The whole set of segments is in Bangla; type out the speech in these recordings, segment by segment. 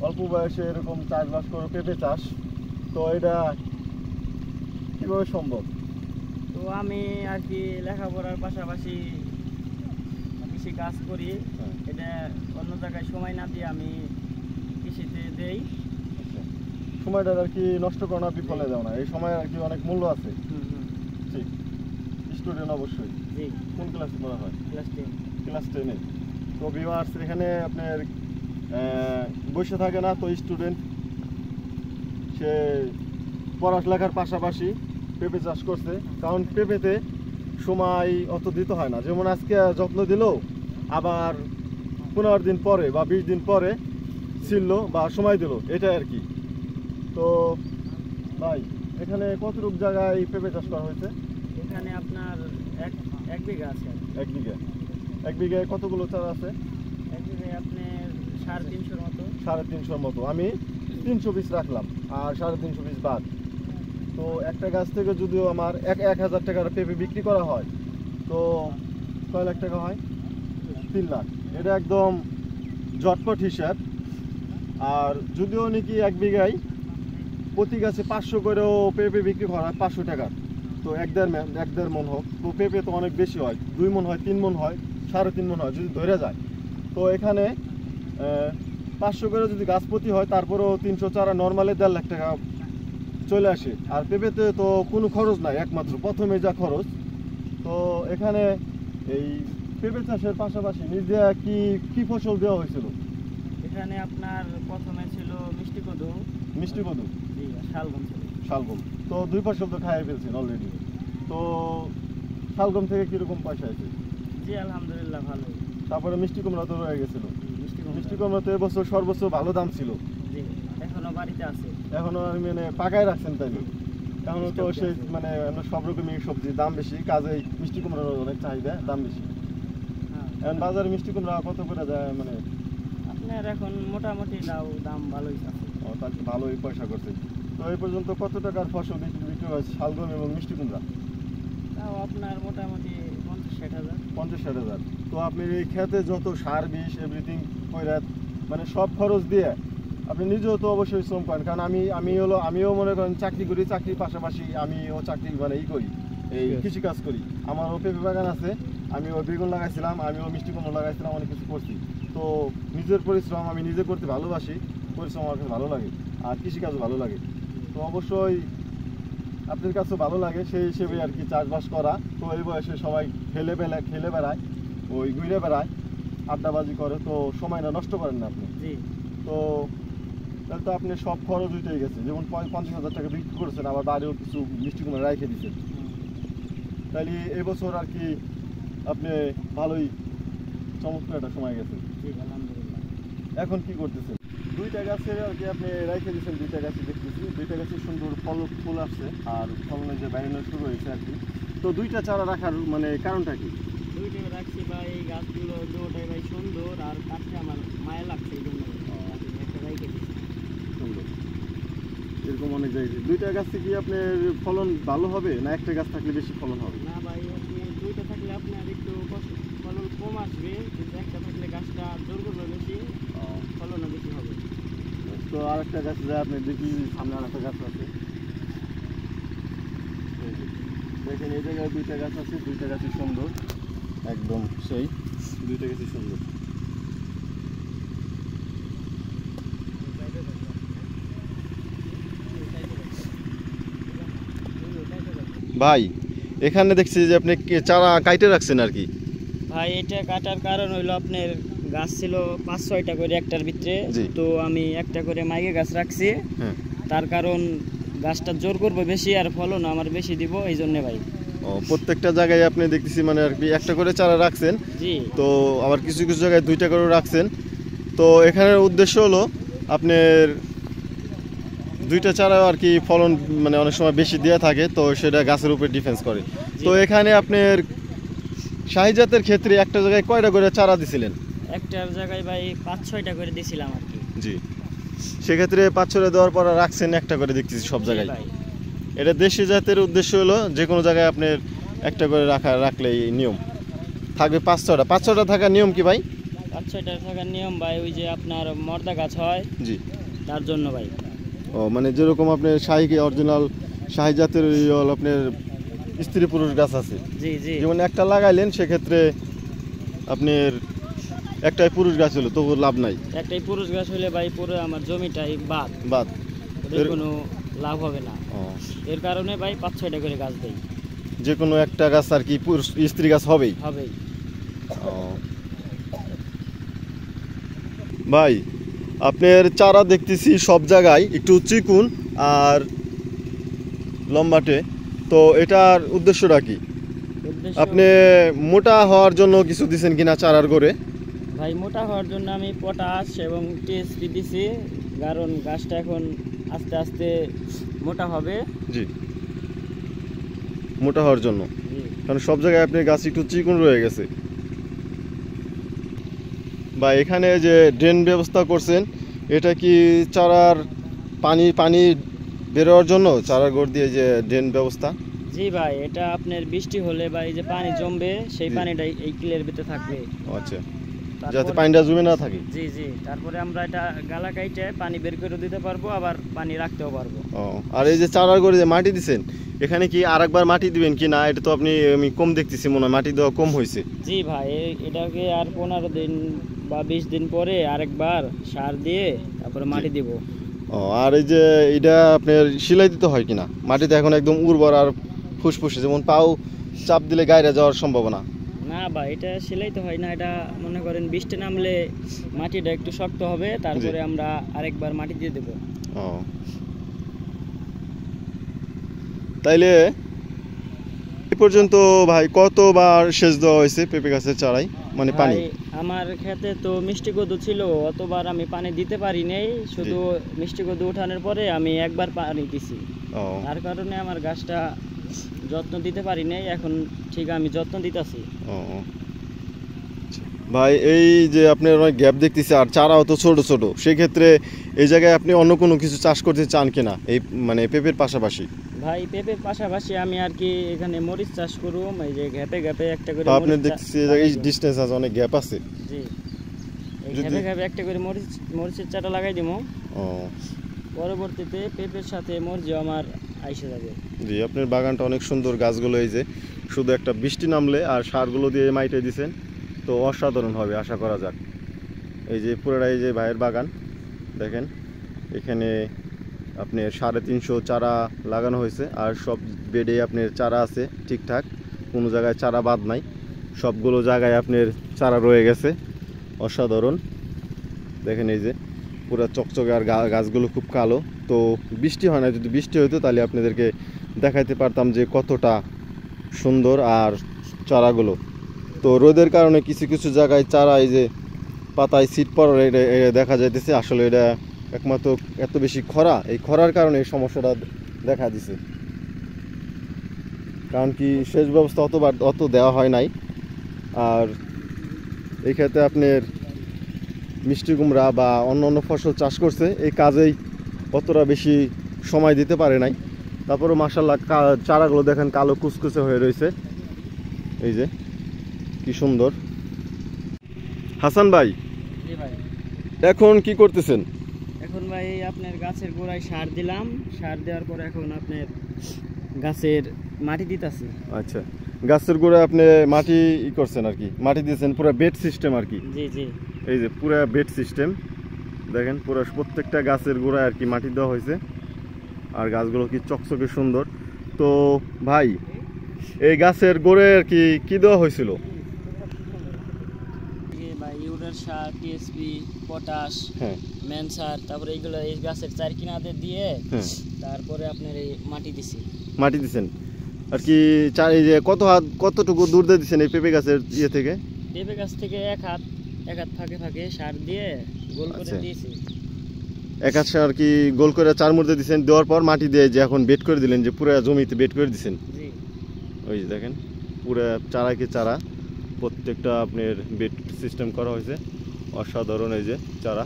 অল্প বয়সে এরকম চাষবাস করে পেঁপে চাষ, তো এটা কিভাবে সম্ভব? তো আমি আর কি লেখাপড়ার পাশাপাশি কৃষি কাজ করি। এটা অন্য জায়গায় সময় না দিয়ে আমি কৃষিতে দেই। সময়টা আর কি নষ্ট করো না, বিফলে দাও না, এই সময় আর কি অনেক মূল্য আছে। ঠিক, স্টুডেন্ট অবশ্যই। জি। কোন ক্লাসে পড়া হয়? ক্লাস 10। ক্লাস 10-এ। তো ভিউয়ার্স, এখানে আপনার বসে থাকে না, তো স্টুডেন্ট সে পড়ালেখার পাশাপাশি পেঁপে চাষ করছে। কারণ পেঁপেতে সময় অত দিতে হয় না, যেমন আজকে যত্ন দিল, আবার 15 দিন পরে বা 20 দিন পরে ছিল বা সময় দিল, এটাই আর কি। তো ভাই, এখানে কতটুকু জায়গায় পেঁপে চাষ করা হয়েছে? এখানে আপনার এক বিঘা আছে। 1 বিঘা। 1 বিঘায় কতগুলো চারা আছে? 1 বিঘায় আপনার 350 মতো। 350 মতো। আমি 300 পিস রাখলাম আর 350 পিস বাদ। তো একটা গাছ থেকে যদিও আমার 1000 টাকার পেঁপে বিক্রি করা হয়, তো কয় লাখ টাকা হয়? 3 লাখ। এটা একদম ঝটপট হিসাব। আর যদিও নাকি 1 বিঘায় প্রতি গাছে 500 করেও পেঁপে বিক্রি করা হয় 500 টাকা, তো 1.5 মন হোক, তো পেঁপে তো অনেক বেশি হয়, 2 মন হয়, 3 মন হয়, 3.5 মন হয় যদি ধরে যায়। তো এখানে 500 করে যদি গাছ প্রতি হয়, তারপরেও 300 চারা নর্মালি 1.5 লাখ টাকা চলে আসে। আর পেঁপেতে তো কোনো খরচ নাই, একমাত্র প্রথমে যা খরচ। তো এখানে এই পেঁপে চাষের পাশাপাশি নিজে কি ফসল দেওয়া হয়েছিল? এখানে আপনার প্রথমে ছিল মিষ্টি কদু। জি, শালগম ছিল। শালগম। তো 2 ফসল তো খাইয়ে ফেলছেন অলরেডি। তো শালগম থেকে কিরকম পয়সা আছে? জি, আলহামদুলিল্লাহ ভালোই। তারপরে মিষ্টি কুমড়া তো রয়ে গেছিল। মিষ্টি কুমড়া কুমড়া তো এবছর সর্বোচ্চ ভালো দাম ছিল। জি, এখনো বাড়িতে আছে। এখনো মানে পাকায় রাখছেন তাইলে? এখনো তো সেই মানে সব রকমই সবজির দাম বেশি, কাজেই মিষ্টি কুমড়ার অনেক চাহিদা, দাম বেশি। এখন বাজারে মিষ্টি কুমড়া কত করে যায়? মানে আপনার এখন মোটামুটি দাম ভালোই আছে। তাহলে ভালোই পয়সা করছে। তো এই পর্যন্ত কত টাকার ফসল বিক্রি হয়েছে শালগম এবং মিষ্টি কুমড়া? তাও আপনার মোটামুটি 50-60 হাজার। 50-60 হাজার। তো আপনি এই ক্ষেতে যত সার বিষ এভরিথিং কইরা, মানে সব খরচ দিয়ে আপনি নিজেও তো অবশ্যই শ্রম করেন। কারণ আমিও মনে করেন চাকরি করি, চাকরির পাশাপাশি আমিও চাকরি মানে করি, এই কৃষিকাজ করি। আমারও পেঁপে বাগান আছে, আমিও বেগুন লাগাইছিলাম, আমিও মিষ্টি কুমড়া লাগাইছিলাম, অনেক কিছু করছি। তো নিজের পরিশ্রম আমি নিজে করতে ভালোবাসি, পরিশ্রম আমার কাছে ভালো লাগে, আর কৃষিকাজও ভালো লাগে। তো অবশ্যই আপনার কাছেও ভালো লাগে, সেই হিসেবে আর কি চাষবাস করা। তো এই বয়সে সবাই খেলে বেড়ায়, ওই ঘুরে বেড়ায়, আড্ডাবাজি করে, তো সময়টা নষ্ট করেন না আপনি। তো তাহলে তো আপনি সব খরচ উঠে গেছে, যেমন 50,000 টাকা বিক্রি করেছেন, আবার বাড়িও কিছু মিষ্টি কুমড়া রেখে দিচ্ছেন। তাহলে এবছর আর কি আপনি ভালোই চমৎকার একটা সময় গেছে। এখন কি করতেছেন? 2টা গাছে আর কি আপনি রেখে দিচ্ছেন, 2টা গাছে দেখতেছি, 2টা গাছে সুন্দর ফুল আসছে, আর ফলনের যে বাইরে শুরু হয়েছে আর কি। তো 2টা চারা রাখার মানে কারণটা কি? 2টা রাখছি ভাই, এই গাছগুলো দুটোই ভাই সুন্দর, আর কাছে আমার মায়া লাগছে, এই জন্য একটা রেখে দিচ্ছি। সুন্দর, এরকম অনেক জায়গায় 2টা গাছে কি আপনার ফলন ভালো হবে, না একটা গাছ থাকলে বেশি ফলন হবে? না ভাই, আপনি 2টা থাকলে আপনার একটু ফলন কম আসবে, কিন্তু একটা থাকলে গাছটা জোর করবে বেশি, ফলনও বেশি হবে। তো আরেকটা গাছ যায় আপনি দেখি, সামনে আরেকটা গাছ আছে, দেখেন এই জায়গায় 2টা গাছ আছে, 2টা গাছই সুন্দর, একদম সেই 2টা গাছই সুন্দর। ভাই, এখানে দেখছি যে আপনি চারা কাইটে রাখছেন আর কি। ভাই, এটা কাটার কারণ হইলো আপনার গাছ ছিল 5-6টা করে একটার ভিতরে, তো আমি একটা করে মাইকে গাছ রাখছি। তার কারণ গাছটা জোর করবে বেশি, আর ফলন আমার বেশি দিব, এই জন্য ভাই। প্রত্যেকটা জায়গায় আপনি দেখতেছি মানে আর কি একটা করে চারা রাখছেন। জি। তো আবার কিছু কিছু জায়গায় 2টা করে রাখছেন। তো এখানের উদ্দেশ্য হলো আপনার 2টা চারা আর কি ফলন মানে অনেক সময় বেশি দেওয়া থাকে, তো সেটা গাছের উপর ডিফেন্স করে। তো এখানে আপনার শাহী জাতের ক্ষেত্রে একটা জায়গায় কয়টা করে চারা দিছিলেন? একটার জায়গায় ভাই 5-6টা করে দিছিলাম আর কি। জি, সেক্ষেত্রে 5-6টা দেওয়ার পর রাখছেন একটা করে দেখতেছি সব জায়গায়। এটা দেশি জাতের উদ্দেশ্য হলো যে কোনো জায়গায় আপনার একটা করে রাখলেই নিয়ম থাকবে। 5-6টা থাকার নিয়ম কি ভাই? 5-6টা থাকার নিয়ম ভাই ওই যে আপনার মর্দা গাছ হয়, জি, তার জন্য ভাই। ও মানে যেরকম আপনার শাহী অরিজিনাল শাহী জাতের ওই হল আপনার স্ত্রী পুরুষ গাছ আছে, জি জি যেমন একটা লাগাইলেন সেক্ষেত্রে আপনার একটাই পুরুষ গাছ হলো তবু লাভ নাই, একটাই পুরুষ গাছ হলে ভাই পুরো আমার জমিটাই বাদ, বাদ ওদের কোনো লাভ হবে না। এর কারণে ভাই 5-6টা করে গাছ দেই। যে কোনো একটা গাছ আর কি পুরুষ স্ত্রী গাছ হবেই। ভাই আপনার চারা দেখতেছি সব জায়গায় একটু চিকুন আর লম্বাটে, তো এটার উদ্দেশ্যটা কি? আপনি মোটা হওয়ার জন্য কিছু দিচ্ছেন কিনা চারার করে? ভাই মোটা হওয়ার জন্য আমি পটাশ এবং টিএসপি দিছি, কারণ গাছটা এখন আস্তে আস্তে মোটা হবে। জি, মোটা হওয়ার জন্য, কারণ সব জায়গায় আপনার গাছ একটু চিকন রয়ে গেছে। বা এখানে যে ড্রেন ব্যবস্থা করছেন এটা কি চারার পানি বেরোয়ার জন্য চারার গোড় দিয়ে যে ড্রেন ব্যবস্থা? জি ভাই, এটা আপনার বৃষ্টি হলে বা এই যে পানি জমবে সেই পানিটা এই কিলের ভিতরে থাকবে। আচ্ছা, যাতে পানিটা জমে না থাকে। জি জি, তারপরে আমরা এটা গালা কাইটে পানি বের করে দিতে পারবো, আবার পানি রাখতেও পারবো। আর এই যে চারার গোড়ে যে মাটি দিছেন এখানে কি আরেকবার মাটি দিবেন কি না? এটা তো আমি কম দেখতেছি, মনে হয় মাটি দেওয়া কম হয়েছে। জি ভাই, এটাকে আর 15 দিন বা 20 দিন পরে আরেকবার সার দিয়ে তারপরে মাটি দিব। আর এই যে এটা আপনার সেলাই দিতে হয় কিনা? মাটিতে এখন একদম উর্বর আর ফুসফুসে, যেমন পাও চাপ দিলে গায়রা যাওয়ার সম্ভাবনা। না ভাই, এটা সেলাই তো হয় না, এটা মনে করেন বৃষ্টি নামলে মাটিটা একটু শক্ত হবে, তারপরে আমরা আরেকবার মাটি দিয়ে দেব। তাইলে এই পর্যন্ত ভাই কতবার সেচ দেওয়া হয়েছে পেঁপে গাছের চারাই, মানে পানি? আমার ক্ষেতে তো মিষ্টি কদু ছিল, অতবার আমি পানি দিতে পারি নাই, শুধু মিষ্টি কদু উঠানোর পরে আমি একবার পানি দিছি। তার কারণে আমার গাছটা যত্ন দিতে পারি নাই, এখন ঠিক আমি যত্ন দিতেছি। ভাই এই যে আপনার অনেক গ্যাপ দেখতেছি আর চারাও তো ছোট ছোট, সেক্ষেত্রে এই জায়গায় আপনি অন্য কোনো কিছু চাষ করতে চান কিনা এই মানে পেঁপের পাশাপাশি? ভাই পেঁপের পাশাপাশি আমি আর কি এখানে মরিচ চাষ করব, এই যে গ্যাপে গ্যাপে একটা করে আপনি দেখছি এই জায়গায় ডিসটেন্স আছে, অনেক গ্যাপ আছে। জি, এই গ্যাপে গ্যাপে একটা করে মরিচের চারা লাগাই দেবো। পরবর্তীতে পেঁপের সাথে মরিচও আমার আইসে যাবে। জি, আপনার বাগানটা অনেক সুন্দর, গাছগুলো এই যে শুধু একটা বৃষ্টি নামলে আর সারগুলো দিয়ে মাইটে দিয়েছেন, তো অসাধারণ হবে আশা করা যাক। এই যে পুরোটা এই যে ভাইয়ের বাগান দেখেন, এখানে আপনার 350 চারা লাগানো হয়েছে, আর সব বেডে আপনার চারা আছে ঠিকঠাক, কোনো জায়গায় চারা বাদ নাই, সবগুলো জায়গায় আপনার চারা রয়ে গেছে, অসাধারণ। দেখেন এই যে পুরো চকচকে, আর গাছগুলো খুব কালো। তো বৃষ্টি হয় না, যদি বৃষ্টি হতো তাহলে আপনাদেরকে দেখাইতে পারতাম যে কতটা সুন্দর আর চারাগুলো। তো রোদের কারণে কিছু কিছু জায়গায় চারা এই যে পাতায় শীত পড়ার দেখা যাইতেছে, আসলে এটা একমাত্র এত বেশি খরা, এই খরার কারণে এই সমস্যাটা দেখা দিছে। কারণ কি সেচ ব্যবস্থা অত দেওয়া হয় নাই, আর এই ক্ষেত্রে আপনার মিষ্টি কুমড়া বা অন্য ফসল চাষ করছে, এই কাজেই অতটা বেশি সময় দিতে পারে নাই। তারপরে মাশাআল্লাহ চারাগুলো দেখেন কালো কুচকুচে হয়ে রয়েছে, এই যে কি সুন্দর। হাসান ভাই, এখন কি করতেছেন? এখন ভাই আপনার গাছের গোড়ায় সার দিলাম, সার দেওয়ার পর এখন আপনার গাছের মাটি দিতেছি। আচ্ছা, গাছের গোড়ায় আপনি মাটি করছেন আর কি, মাটি দিয়েছেন পুরো বেড সিস্টেম আর কি? জি জি, এই যে পুরো বেড সিস্টেম দেখেন, পুরো প্রত্যেকটা গাছের গোড়ায় আর কি মাটি দেওয়া হয়েছে, আর গাছগুলো কি চকচকে সুন্দর। তো ভাই এই গাছের গোড়ায় আর কি দেওয়া হয়েছিল? ইউরিয়ার সার, টিএসপি, পটাশ, ম্যান সার, তারপরে এইগুলো এই গাছের চার কিনারে দিয়ে তারপরে আপনার এই মাটি দিছেন আর কি। এই যে কতটুকু দূর দিয়ে দিচ্ছেন এই পেঁপে গাছের ইয়ে থেকে? পেঁপে গাছ থেকে এক হাত ফাঁকে ফাঁকে সার দিয়ে গোল করে দিয়েছি। এক হাত আর কি গোল করে চার মধ্যে দিচ্ছেন, দেওয়ার পর মাটি দিয়ে যে এখন বেড করে দিলেন, যে পুরো জমিতে বেড করে দিচ্ছেন। ওই যে দেখেন পুরো চারাকে চারা প্রত্যেকটা আপনার বেড সিস্টেম করা হয়েছে, অসাধারণ এই যে চারা।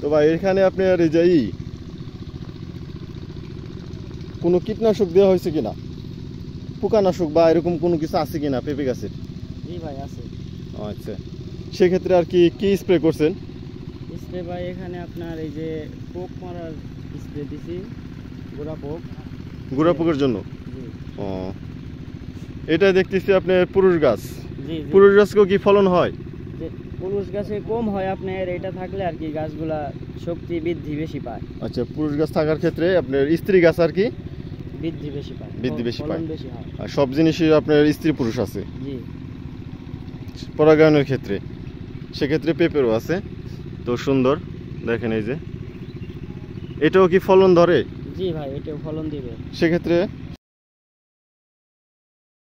তো ভাই এখানে আপনার এই যে কোনো কীটনাশক দেওয়া হয়েছে কিনা, পোকানাশক বা এরকম কোনো কিছু আছে কিনা পেঁপে গাছের? জি ভাই আছে। আচ্ছা, সেক্ষেত্রে আর কি কি স্প্রে করছেন? স্প্রে ভাই এখানে আপনার এই যে পোক মারার স্প্রে দিছি, গোড়া পোক। গুঁড়া পোকের জন্য? জি ও, এটা দেখতেছি আপনার পুরুষ গাছ। জি পুরুষ গাছকেও কি ফলন হয়? যে পুরুষ গাছে কম হয় আপনার, এটা থাকলে আর কি গাছগুলা শক্তি বৃদ্ধি বেশি পায়। আচ্ছা, পুরুষ গাছ থাকার ক্ষেত্রে আপনার স্ত্রী গাছ আর কি বৃদ্ধি বেশি পায়, বৃদ্ধি বেশি পায়। ফলন বেশি হয়। আর সব জিনিসই আপনার স্ত্রী পুরুষ আছে জি পরাগায়নের ক্ষেত্রে, সেক্ষেত্রে পেঁপেরও আছে। তো সুন্দর, দেখেন এই যে এটাও কি ফলন ধরে? জি ভাই, এটাও ফলন দিবে। সেক্ষেত্রে